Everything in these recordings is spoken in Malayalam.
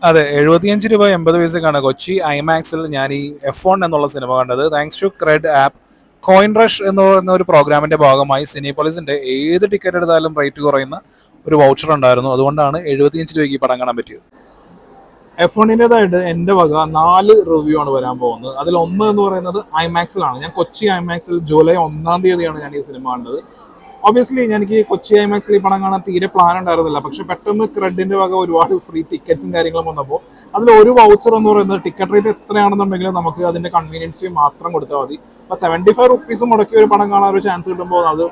അതെ, 75 രൂപ 80 പൈസക്കാണ് കൊച്ചി ഐമാക്സിൽ ഞാൻ ഈ F1 എന്നുള്ള സിനിമ കണ്ടത്. Thanks to Cred app. Coin rush എന്ന് പറയുന്ന ഒരു പ്രോഗ്രാമിന്റെ ഭാഗമായി സിനിപോളിസിന്റെ ഏത് ടിക്കറ്റ് എടുത്താലും റേറ്റ് കുറയുന്ന ഒരു വൗച്ചർ ഉണ്ടായിരുന്നു. അതുകൊണ്ടാണ് 75 രൂപയ്ക്ക് ഈ പടം കാണാൻ പറ്റിയത്. F1-ൻ്റെതായിട്ട് എൻ്റെ വക 4 റിവ്യൂ ആണ് വരാൻ പോകുന്നത്. അതിൽ ഒന്ന് എന്ന് പറയുന്നത് ഐമാക്സിലാണ്. ഞാൻ കൊച്ചി ഐമാക്സിൽ ജൂലൈ 1-ാം തീയതിയാണ് ഞാൻ ഈ സിനിമ കണ്ടത്. ഒബ്വിയസ്ലി എനിക്ക് കൊച്ചി ഐമാക്സിൽ ഈ പടം കാണാൻ തീരെ പ്ലാൻ ഉണ്ടായിരുന്നില്ല. പക്ഷെ പെട്ടെന്ന് ക്രെഡിന്റെ വക ഒരുപാട് ഫ്രീ ടിക്കറ്റ്സും കാര്യങ്ങളും വന്നപ്പോൾ അതിൽ ഒരു വൗച്ചർ എന്ന് പറയുന്നത് ടിക്കറ്റ് റേറ്റ് എത്രയാണെന്നുണ്ടെങ്കിൽ നമുക്ക് അതിന്റെ കൺവീനിയൻസ് ഫീ മാത്രം കൊടുത്താൽ മതി. അപ്പൊ 75 റുപ്പീസ് മുടക്കി ഒരു പടം കാണാൻ ഒരു ചാൻസ് കിട്ടുമ്പോൾ അത്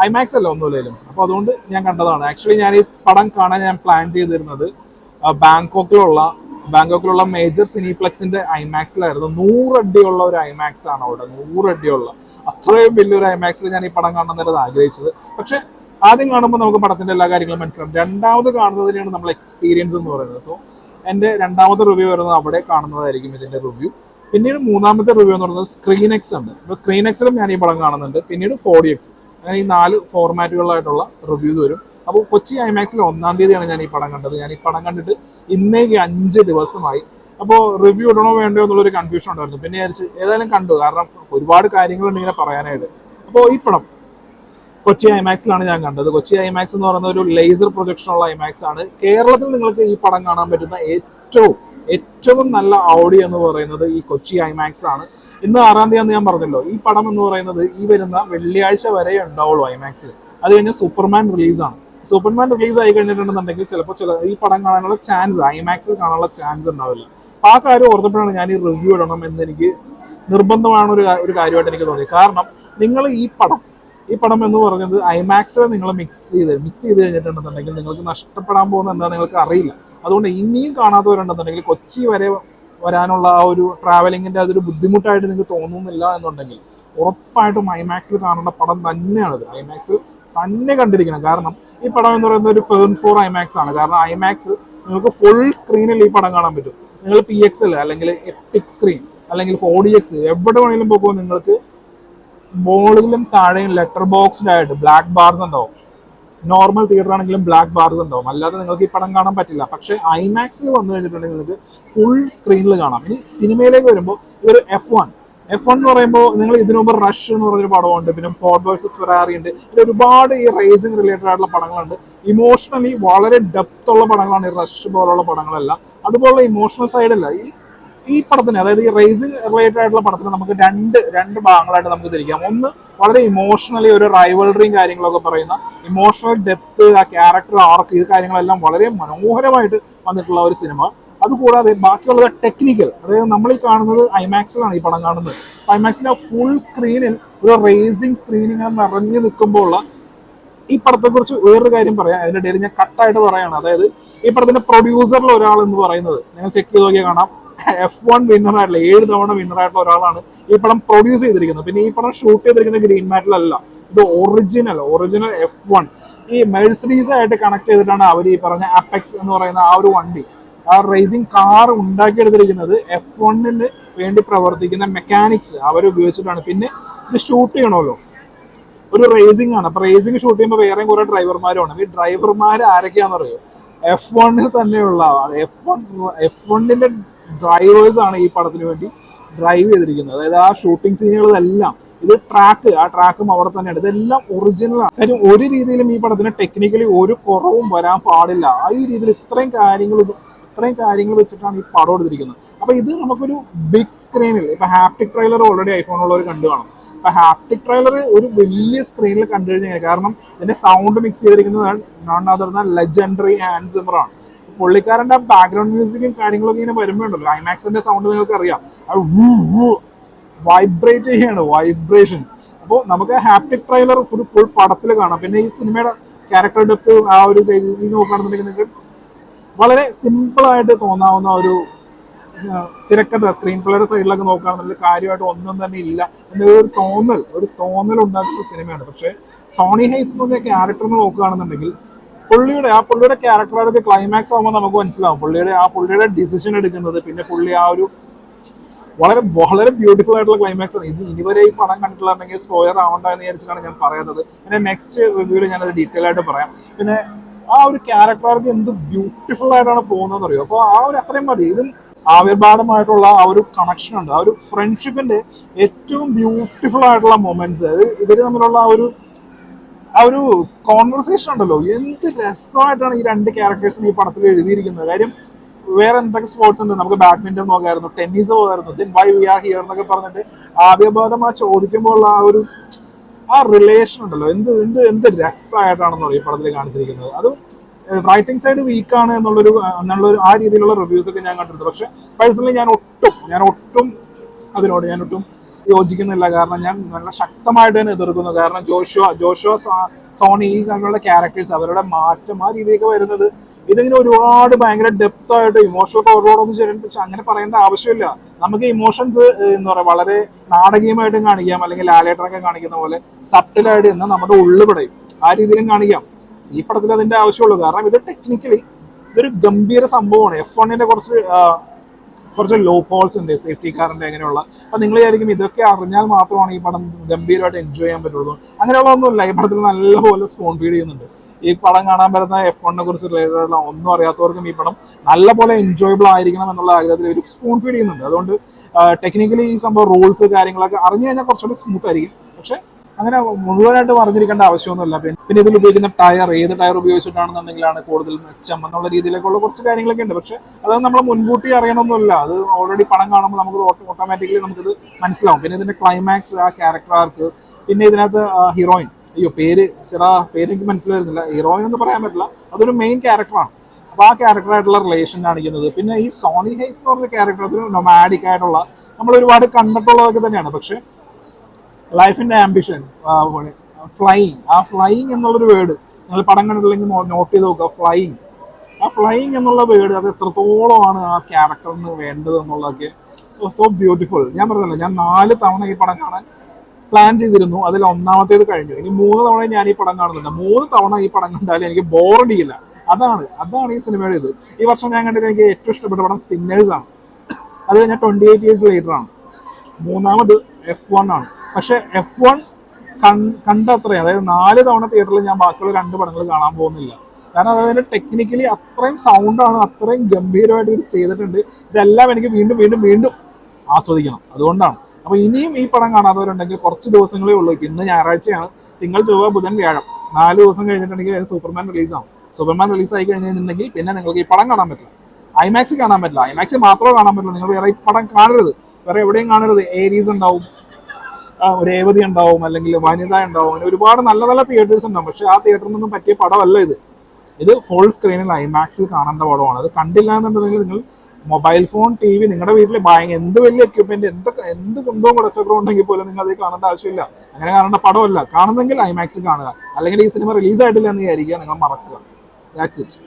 ഐമാക്സ് അല്ല ഒന്നുമില്ലേലും. അപ്പൊ അതുകൊണ്ട് ഞാൻ കണ്ടതാണ്. ആക്ച്വലി ഞാൻ ഈ പടം കാണാൻ ഞാൻ പ്ലാൻ ചെയ്തിരുന്നത് ബാങ്കോക്കിലുള്ള മേജർ സിനിപ്ലെക്സിന്റെ ഐമാക്സിലായിരുന്നു. 100 അടിയുള്ള ഒരു ഐമാക്സ് ആണ് അവിടെ. 100 അടിയുള്ള അത്രയും വലിയൊരു ഐമാക്സിൽ ഞാൻ ഈ പടം കാണണമെന്നായിരുന്നു ആഗ്രഹിച്ചത്. പക്ഷെ ആദ്യം കാണുമ്പോൾ നമുക്ക് പടത്തിന്റെ എല്ലാ കാര്യങ്ങളും മനസ്സിലാവും. രണ്ടാമത് കാണുന്നതിനാണ് നമ്മൾ എക്സ്പീരിയൻസ് എന്ന് പറയുന്നത്. സോ എന്റെ രണ്ടാമത്തെ റിവ്യൂ വരുന്നത് അവിടെ കാണുന്നതായിരിക്കും ഇതിന്റെ റിവ്യൂ. പിന്നീട് മൂന്നാമത്തെ റിവ്യൂ എന്ന് പറയുന്നത് സ്ക്രീൻ എക്സ് ഉണ്ട്. അപ്പോൾ സ്ക്രീൻ എക്സിലും ഞാൻ ഈ പടം കാണുന്നുണ്ട്. പിന്നീട് 4DX, അങ്ങനെ ഈ 4 ഫോർമാറ്റുകളിലായിട്ടുള്ള റിവ്യൂസ് വരും. അപ്പോൾ കൊച്ചി ഐമാക്സിൽ 1-ാം തീയതിയാണ് ഞാൻ ഈ പടം കണ്ടത്. ഞാൻ ഈ പടം കണ്ടിട്ട് ഇന്നേക്ക് 5 ദിവസമായി. അപ്പോൾ റിവ്യൂ ഇടണോ വേണ്ടോ എന്നുള്ളൊരു കൺഫ്യൂഷൻ ഉണ്ടായിരുന്നു. പിന്നെ വിചാരിച്ച് ഏതായാലും കണ്ടു, കാരണം ഒരുപാട് കാര്യങ്ങളുണ്ട് ഇങ്ങനെ പറയാനായിട്ട്. അപ്പോൾ ഈ പടം കൊച്ചി ഐമാക്സിലാണ് ഞാൻ കണ്ടത്. കൊച്ചി ഐമാക്സ് എന്ന് പറയുന്ന ഒരു ലേസർ പ്രൊജക്ഷനുള്ള ഐമാക്സ് ആണ്. കേരളത്തിൽ നിങ്ങൾക്ക് ഈ പടം കാണാൻ പറ്റുന്ന ഏറ്റവും നല്ല ഓഡിയോ എന്ന് പറയുന്നത് ഈ കൊച്ചി ഐമാക്സ് ആണ്. ഇന്ന് 6-ാം തീയതി ഞാൻ പറഞ്ഞല്ലോ, ഈ പടം എന്ന് പറയുന്നത് ഈ വരുന്ന വെള്ളിയാഴ്ച വരെ ഉണ്ടാവുള്ളൂ ഐമാക്സിൽ. അത് കഴിഞ്ഞ് സൂപ്പർമാൻ റിലീസാണ്. സൂപ്പർമാൻ റിലീസ് ആയി കഴിഞ്ഞിട്ടുണ്ടെന്നുണ്ടെങ്കിൽ ചിലപ്പോൾ ഈ പടം കാണാനുള്ള ചാൻസ് ഐമാക്സിൽ കാണാനുള്ള ചാൻസ് ഉണ്ടാവില്ല. അപ്പൊ ആ കാര്യം ഓർത്തപ്പോഴാണ് ഞാൻ ഈ റിവ്യൂ ഇടണം എന്ന് എനിക്ക് നിർബന്ധമാണ് ഒരു കാര്യമായിട്ട് എനിക്ക് തോന്നി. കാരണം നിങ്ങൾ ഈ പടം എന്ന് പറയുന്നത് ഐമാക്സിൽ നിങ്ങൾ മിസ് ചെയ്ത് കഴിഞ്ഞിട്ടുണ്ടെന്നുണ്ടെങ്കിൽ നിങ്ങൾക്ക് നഷ്ടപ്പെടാൻ പോകുന്ന എന്താ നിങ്ങൾക്ക് അറിയില്ല. അതുകൊണ്ട് ഇനിയും കാണാത്തവരുണ്ടെന്നുണ്ടെങ്കിൽ കൊച്ചി വരെ വരാനുള്ള ആ ഒരു ട്രാവലിങ്ങിന്റെ അതൊരു ബുദ്ധിമുട്ടായിട്ട് നിങ്ങൾക്ക് തോന്നുന്നില്ല എന്നുണ്ടെങ്കിൽ ഉറപ്പായിട്ടും ഐമാക്സിൽ കാണേണ്ട പടം തന്നെയാണിത്. ഐമാക്സിൽ തന്നെ കണ്ടിരിക്കണം. കാരണം ഈ പടം എന്ന് പറയുന്നത് ഒരു ഫേൺ ഫോർ ഐമാക്സ് ആണ്. കാരണം ഐമാക്സ് നിങ്ങൾക്ക് ഫുൾ സ്ക്രീനിൽ ഈ പടം കാണാൻ പറ്റും. നിങ്ങൾ PXL അല്ലെങ്കിൽ എപ്പിക് സ്ക്രീൻ അല്ലെങ്കിൽ 4DX എവിടെ വേണമെങ്കിലും പോകുമ്പോൾ നിങ്ങൾക്ക് മുകളിലും താഴെയും ലെറ്റർ ബോക്സ്ഡ് ആയിട്ട് ബ്ലാക്ക് ബാർസ് ഉണ്ടാവും. നോർമൽ തിയേറ്റർ ആണെങ്കിലും ബ്ലാക്ക് ബാർസ് ഉണ്ടാവും. അല്ലാതെ നിങ്ങൾക്ക് ഈ പടം കാണാൻ പറ്റില്ല. പക്ഷേ ഐമാക്സിൽ വന്നു കഴിഞ്ഞിട്ടുണ്ടെങ്കിൽ നിങ്ങൾക്ക് ഫുൾ സ്ക്രീനിൽ കാണാം. ഇനി സിനിമയിലേക്ക് വരുമ്പോൾ ഇതൊരു F1 എന്ന് പറയുമ്പോൾ നിങ്ങൾ ഇതിനു മുമ്പ് റഷ് എന്ന് പറഞ്ഞൊരു പടമുണ്ട്, പിന്നെ ഫോർഡ് വേഴ്സസ് ഫെറാറി ഉണ്ട്. ഇതിൽ ഒരുപാട് ഈ റേസിംഗ് റിലേറ്റഡ് ആയിട്ടുള്ള പടങ്ങളുണ്ട്. ഇമോഷണലി വളരെ ഡെപ്ത് ഉള്ള പടങ്ങളാണ് ഈ റഷ് പോലുള്ള പടങ്ങളെല്ലാം. അതുപോലുള്ള ഇമോഷണൽ സൈഡല്ല ഈ പടത്തിന്, അതായത് ഈ റേസിംഗ് റിലേറ്റഡ് ആയിട്ടുള്ള പടത്തിന് നമുക്ക് രണ്ട് ഭാഗങ്ങളായിട്ട് നമുക്ക് തിരിക്കാം. ഒന്ന് വളരെ ഇമോഷണലി ഒരു റൈവൽറിയും കാര്യങ്ങളൊക്കെ പറയുന്ന ഇമോഷണൽ ഡെപ്ത്, ആ ക്യാരക്ടർ ആർക്ക്, ഈ കാര്യങ്ങളെല്ലാം വളരെ മനോഹരമായിട്ട് വന്നിട്ടുള്ള ഒരു സിനിമ. അതുകൂടാതെ ബാക്കിയുള്ളത് ടെക്നിക്കൽ, അതായത് നമ്മൾ ഈ കാണുന്നത് ഐമാക്സിലാണ് ഈ പടം കാണുന്നത്. ഐമാക്സിന്റെ ഫുൾ സ്ക്രീനിൽ ഒരു റേസിംഗ് സ്ക്രീൻ ഇങ്ങനെ നിറഞ്ഞു നിൽക്കുമ്പോൾ ഉള്ള ഈ പടത്തെ കുറിച്ച് വേറൊരു കാര്യം പറയാം. അതിന്റെ ഇടയിൽ ഞാൻ കട്ടായിട്ട് പറയാണ്. അതായത് ഈ പടത്തിന്റെ പ്രൊഡ്യൂസറിൽ ഒരാൾ എന്ന് പറയുന്നത് നിങ്ങൾ ചെക്ക് ചെയ്ത് നോക്കിയാൽ കാണാം, F1 വിന്നർ ആയിട്ടുള്ള 7 തവണ വിന്നർ ആയിട്ടുള്ള ഒരാളാണ് ഈ പടം പ്രൊഡ്യൂസ് ചെയ്തിരിക്കുന്നത്. പിന്നെ ഈ പടം ഷൂട്ട് ചെയ്തിരിക്കുന്നത് ഗ്രീൻ മാറ്റിലല്ല, ഇത് ഒറിജിനൽ F1 ഈ മെഴ്സിഡീസ് ആയിട്ട് കണക്ട് ചെയ്തിട്ടാണ് അവർ ഈ പറഞ്ഞ അപ്പെക്സ് എന്ന് പറയുന്ന ആ ഒരു വണ്ടി, ആ റേസിംഗ് കാർ ഉണ്ടാക്കിയെടുത്തിരിക്കുന്നത് F1-ന് വേണ്ടി പ്രവർത്തിക്കുന്ന മെക്കാനിക്സ് അവർ ഉപയോഗിച്ചിട്ടാണ്. പിന്നെ ഇത് ഷൂട്ട് ചെയ്യണമല്ലോ, ഒരു റേസിംഗ് ആണ്. അപ്പൊ റേസിംഗ് ഷൂട്ട് ചെയ്യുമ്പോൾ വേറെ കുറെ ഡ്രൈവർമാരുമാണ്. ഈ ഡ്രൈവർമാർ ആരൊക്കെയാണെന്ന് അറിയോ? F1-ൽ തന്നെയുള്ള F1-ന്റെ ഡ്രൈവേഴ്സ് ആണ് ഈ പടത്തിന് വേണ്ടി ഡ്രൈവ് ചെയ്തിരിക്കുന്നത്. അതായത് ആ ഷൂട്ടിംഗ് സീനുകളെല്ലാം ഇത് ആ ട്രാക്കും അവിടെ തന്നെയാണ്. ഇതെല്ലാം ഒറിജിനലാണ്. കാര്യം ഒരു രീതിയിലും ഈ പടത്തിന് ടെക്നിക്കലി ഒരു കുറവും വരാൻ പാടില്ല. ആ ഈ രീതിയിൽ ഇത്രയും കാര്യങ്ങൾ വെച്ചിട്ടാണ് ഈ പടം എടുത്തിരിക്കുന്നത്. അപ്പൊ ഇത് നമുക്കൊരു ബിഗ് സ്ക്രീനിൽ, ഇപ്പൊ ഹാപ്റ്റിക് ട്രെയിലർ ഓൾറെഡി ഐഫോണുള്ളവർ കണ്ടു കാണും. അപ്പൊ ഹാപ്റ്റിക് ട്രെയിലർ ഒരു വലിയ സ്ക്രീനിൽ കണ്ടു കഴിഞ്ഞാൽ, കാരണം ഇതിന്റെ സൗണ്ട് മിക്സ് ചെയ്തിരിക്കുന്നത് none other than legendary Hans Zimmer ആണ്. പുള്ളിക്കാരന്റെ ബാക്ക്ഗ്രൗണ്ട് മ്യൂസിക്കും കാര്യങ്ങളൊക്കെ ഇങ്ങനെ വരുമ്പോണ്ടല്ലോ, ഐമാക്സിന്റെ സൗണ്ട് നിങ്ങൾക്ക് അറിയാം, വൈബ്രേറ്റ് ചെയ്യാണ്, വൈബ്രേഷൻ. അപ്പോൾ നമുക്ക് ഹാപ്റ്റിക് ട്രെയിലർ ഒരു ഫുൾ പടത്തിൽ കാണാം. പിന്നെ ഈ സിനിമയുടെ ക്യാരക്ടർ ഡെപ്ത് ആ ഒരു രീതി നോക്കുകയാണെന്നുണ്ടെങ്കിൽ നിങ്ങൾക്ക് വളരെ സിമ്പിൾ ആയിട്ട് തോന്നാവുന്ന ഒരു തിരക്കഥ, സ്ക്രീൻ പ്ലേയുടെ സൈഡിലൊക്കെ നോക്കുകയാണെന്നുണ്ടെങ്കിൽ കാര്യമായിട്ട് ഒന്നും തന്നെ ഇല്ല എന്നൊരു തോന്നൽ ഉണ്ടാക്കുന്ന സിനിമയാണ്. പക്ഷേ സോണി ഹൈസ് എന്ന് പറഞ്ഞ ക്യാരക്ടറിന് നോക്കുകയാണെന്നുണ്ടെങ്കിൽ പുള്ളിയുടെ ക്യാരക്ടറൊക്കെ ക്ലൈമാക്സ് ആകുമ്പോൾ നമുക്ക് മനസ്സിലാവും പുള്ളിയുടെ ഡിസിഷൻ എടുക്കുന്നത്. പിന്നെ പുള്ളി ആ ഒരു വളരെ ബ്യൂട്ടിഫുൾ ആയിട്ടുള്ള ക്ലൈമാക്സ് ആണ്. ഇത് ഇനിവരെ ഈ പടം കണ്ടിട്ടുണ്ടെങ്കിൽ സ്പോയിലർ ആവണ്ട എന്ന് വിചാരിച്ചിട്ടാണ് ഞാൻ പറയുന്നത്. പിന്നെ നെക്സ്റ്റ് റിവ്യൂവിൽ ഞാനത് ഡീറ്റെയിൽ ആയിട്ട് പറയാം. പിന്നെ ആ ഒരു ക്യാരക്ടർക്ക് എന്ത് ബ്യൂട്ടിഫുൾ ആയിട്ടാണ് പോകുന്നതെന്ന് അറിയോ. അപ്പോൾ ആ ഒരു അത്രയും മതി. ഇതും ആവിർഭാടമായിട്ടുള്ള ആ ഒരു കണക്ഷൻ ഉണ്ട്, ആ ഒരു ഫ്രണ്ട്ഷിപ്പിന്റെ ഏറ്റവും ബ്യൂട്ടിഫുൾ ആയിട്ടുള്ള മൊമെന്റ്സ്. അത് ഇവര് തമ്മിലുള്ള ആ ഒരു കോൺവെർസേഷൻ ഉണ്ടല്ലോ, എന്ത് രസമായിട്ടാണ് ഈ രണ്ട് ക്യാരക്ടേഴ്സിന് ഈ പടത്തിൽ എഴുതിയിരിക്കുന്നത്. കാര്യം വേറെ എന്തൊക്കെ സ്പോർട്സ് ഉണ്ട്, നമുക്ക് ബാഡ്മിന്റൺ നോക്കായിരുന്നു, ടെന്നീസ് പോകായിരുന്നു, then why we are here എന്നൊക്കെ പറഞ്ഞിട്ട് ആദ്യബോധം ആ ചോദിക്കുമ്പോൾ ആ റിലേഷൻ ഉണ്ടല്ലോ, എന്ത് എന്ത് എന്ത് രസമായിട്ടാണെന്ന് പറയും പടത്തിൽ കാണിച്ചിരിക്കുന്നത്. അതും റൈറ്റിംഗ് സൈഡ് വീക്കാണ് എന്നുള്ളൊരു ആ രീതിയിലുള്ള റിവ്യൂസ് ഒക്കെ ഞാൻ കണ്ടിരുന്നു. പക്ഷെ പേഴ്സണലി ഞാൻ ഒട്ടും ഞാനൊട്ടും യോജിക്കുന്നില്ല. കാരണം ഞാൻ നല്ല ശക്തമായിട്ട് തന്നെ എതിർക്കുന്നു. കാരണം ജോഷുവ സോണി ഈ തമ്മിലുള്ള ക്യാരക്ടേഴ്സ്, അവരുടെ മാറ്റം ആ രീതിയൊക്കെ വരുന്നത്, ഇതിങ്ങനെ ഒരുപാട് ഭയങ്കര ഡെപ്ത് ആയിട്ട് ഇമോഷണൽ ഓവർലോഡൊന്നും ചെയ്തിട്ട് അങ്ങനെ പറയേണ്ട ആവശ്യമില്ല. നമുക്ക് ഇമോഷൻസ് എന്താ പറയുക വളരെ നാടകീയമായിട്ടും കാണിക്കാം, അല്ലെങ്കിൽ ലാലേട്ടനൊക്കെ കാണിക്കുന്ന പോലെ സബ്റ്റിലായിട്ട് എന്നാൽ നമ്മുടെ ഉള്ളുപടയും ആ രീതിയിലും കാണിക്കാം. ഈ പടത്തിൽ അതിന്റെ ആവശ്യമുള്ളൂ. കാരണം ഇത് ടെക്നിക്കലി ഇതൊരു ഗംഭീര സംഭവമാണ്. F1ന്റെ കുറച്ച് ലോ പോൾസ് ഉണ്ട്, സേഫ്റ്റി കാറിന്റെ അങ്ങനെയുള്ള. അപ്പൊ നിങ്ങൾ വിചാരിക്കും ഇതൊക്കെ അറിഞ്ഞാൽ മാത്രമാണ് ഈ പടം ഗംഭീരമായിട്ട് എൻജോയ് ചെയ്യാൻ പറ്റുള്ളൂ. അങ്ങനെയുള്ള ഒന്നുമില്ല. ഈ പടത്തിൽ നല്ലപോലെ സ്പോൺ ഫീഡ് ചെയ്യുന്നുണ്ട്. ഈ പടം കാണാൻ പറ്റുന്ന F1നെ കുറിച്ച് റിലേറ്റഡ് ഒന്നും അറിയാത്തവർക്കും ഈ പടം നല്ലപോലെ എൻജോയബിൾ ആയിരിക്കണം എന്നുള്ള ആഗ്രഹത്തിൽ ഒരു സ്പൂൺ ഫീഡ് ചെയ്യുന്നുണ്ട്. അതുകൊണ്ട് ടെക്നിക്കലി ഈ സംഭവം റൂൾസ് കാര്യങ്ങളൊക്കെ അറിഞ്ഞു കഴിഞ്ഞാൽ കുറച്ചുകൂടി സ്മൂത്ത് ആയിരിക്കും. പക്ഷെ അങ്ങനെ മുഴുവനായിട്ട് അറിഞ്ഞിരിക്കേണ്ട ആവശ്യമൊന്നുമില്ല. പിന്നെ ഇതിൽ ഉപയോഗിക്കുന്ന ടയർ, ഏത് ടയർ ഉപയോഗിച്ചിട്ടാണെന്നുണ്ടെങ്കിലാണ് കൂടുതൽ മെച്ചം എന്നുള്ള രീതിയിലേക്കുള്ള കുറച്ച് കാര്യങ്ങളൊക്കെ ഉണ്ട്. പക്ഷെ അത് നമ്മൾ മുൻകൂട്ടി അറിയണമെന്നില്ല. അത് ഓൾറെഡി പടം കാണുമ്പോൾ നമുക്ക് ഓട്ടോമാറ്റിക്കലി നമുക്കിത് മനസ്സിലാവും. പിന്നെ ഇതിന്റെ ക്ലൈമാക്സ്, ആ ക്യാരക്ടർ ആർക്ക്, പിന്നെ ഇതിനകത്ത് ഹീറോയിൻ, പേര് എനിക്ക് മനസ്സിലായിരുന്നില്ല, ഹീറോയിൻ എന്ന് പറയാൻ പറ്റില്ല, അതൊരു മെയിൻ ക്യാരക്ടറാണ്. അപ്പോൾ ആ ക്യാരക്ടറായിട്ടുള്ള റിലേഷൻ കാണിക്കുന്നത്. പിന്നെ ഈ സോണി ഹൈസ് എന്ന് പറഞ്ഞ ക്യാരക്ടർ അതൊരു നൊമാഡിക് ആയിട്ടുള്ള, നമ്മൾ ഒരുപാട് കണ്ടിട്ടുള്ളതൊക്കെ തന്നെയാണ്. പക്ഷെ ലൈഫിന്റെ ആംബിഷൻ, ഫ്ലൈയിങ് എന്നുള്ളൊരു വേർഡ് നിങ്ങൾ പടം കണ്ടിട്ടില്ലെങ്കിൽ നോട്ട് ചെയ്ത് നോക്കുക. ഫ്ലൈയിങ് എന്നുള്ള വേർഡ് അത് എത്രത്തോളമാണ് ആ ക്യാരക്ടറിന് വേണ്ടത് എന്നുള്ളതൊക്കെ സോ ബ്യൂട്ടിഫുൾ. ഞാൻ പറഞ്ഞല്ലോ, ഞാൻ 4 തവണ ഈ പടം കാണാൻ പ്ലാൻ ചെയ്തിരുന്നു. അതിൽ ഒന്നാമത്തേത് കഴിഞ്ഞു. ഇനി 3 തവണ ഞാൻ ഈ പടം കാണുന്നുണ്ട്. 3 തവണ ഈ പടം കണ്ടാലും എനിക്ക് ബോറടിയില്ല. അതാണ് ഈ സിനിമയുടെ ഇത്. ഈ വർഷം ഞാൻ കണ്ടത് എനിക്ക് ഏറ്റവും ഇഷ്ടപ്പെട്ട പടം സിന്നേഴ്സ് ആണ്. അത് കഴിഞ്ഞാൽ 28 years later ആണ്. മൂന്നാമത് F1 ആണ്. പക്ഷെ F1 കണ്ടത്രയും, അതായത് 4 തവണ തിയേറ്ററിൽ ഞാൻ ബാക്കിയുള്ള 2 പടങ്ങൾ കാണാൻ പോകുന്നില്ല. കാരണം അതായത് ടെക്നിക്കലി അത്രയും സൗണ്ടാണ്, അത്രയും ഗംഭീരമായിട്ട് ഇത് ചെയ്തിട്ടുണ്ട്. ഇതെല്ലാം എനിക്ക് വീണ്ടും വീണ്ടും വീണ്ടും ആസ്വദിക്കണം. അതുകൊണ്ടാണ്. അപ്പൊ ഇനിയും ഈ പടം കാണാത്തവരുണ്ടെങ്കിൽ കുറച്ച് ദിവസങ്ങളേ ഉള്ളൂ. ഇന്ന് ഞായറാഴ്ചയാണ്. തിങ്കൾ, ചൊവ്വ, ബുധൻ, വ്യാഴം 4 ദിവസം കഴിഞ്ഞിട്ടുണ്ടെങ്കിൽ സൂപ്പർമാൻ റിലീസാവും. സൂപ്പർമാൻ റിലീസായി കഴിഞ്ഞിട്ടുണ്ടെങ്കിൽ പിന്നെ നിങ്ങൾക്ക് ഈ പടം കാണാൻ പറ്റില്ല. ഐമാക്സ് കാണാൻ പറ്റില്ല. ഐമാക്സ് മാത്രമേ കാണാൻ പറ്റില്ല. നിങ്ങൾ വേറെ ഈ പടം കാണരുത്. വേറെ എവിടെയും കാണരുത്. ഏരീസ് ഉണ്ടാവും, രേവതി ഉണ്ടാവും, അല്ലെങ്കിൽ വനിത ഉണ്ടാവും. അങ്ങനെ ഒരുപാട് നല്ല നല്ല തിയേറ്റേഴ്സ് ഉണ്ടാവും. പക്ഷെ ആ തിയേറ്ററിനൊന്നും പറ്റിയ പടമല്ല ഇത് ഫുൾ സ്ക്രീനിൽ ഐമാക്സിൽ കാണേണ്ട പടമാണ്. അത് കണ്ടില്ല എന്നുണ്ടെങ്കിൽ നിങ്ങൾ മൊബൈൽ ഫോൺ, TV, നിങ്ങളുടെ വീട്ടിൽ എന്ത് വലിയ എക്യുപ്മെന്റ്, എന്ത് കുന്തവും കുടച്ചക്രം ഉണ്ടെങ്കിൽ പോലും നിങ്ങൾ അത് കാണേണ്ട ആവശ്യമില്ല. അങ്ങനെ കാണേണ്ട പടമല്ല. കാണുന്നെങ്കിൽ ഐമാക്സ് കാണുക. അല്ലെങ്കിൽ ഈ സിനിമ റിലീസായിട്ടില്ല എന്ന് വിചാരിക്കുക, നിങ്ങൾ മറക്കുക. That's it.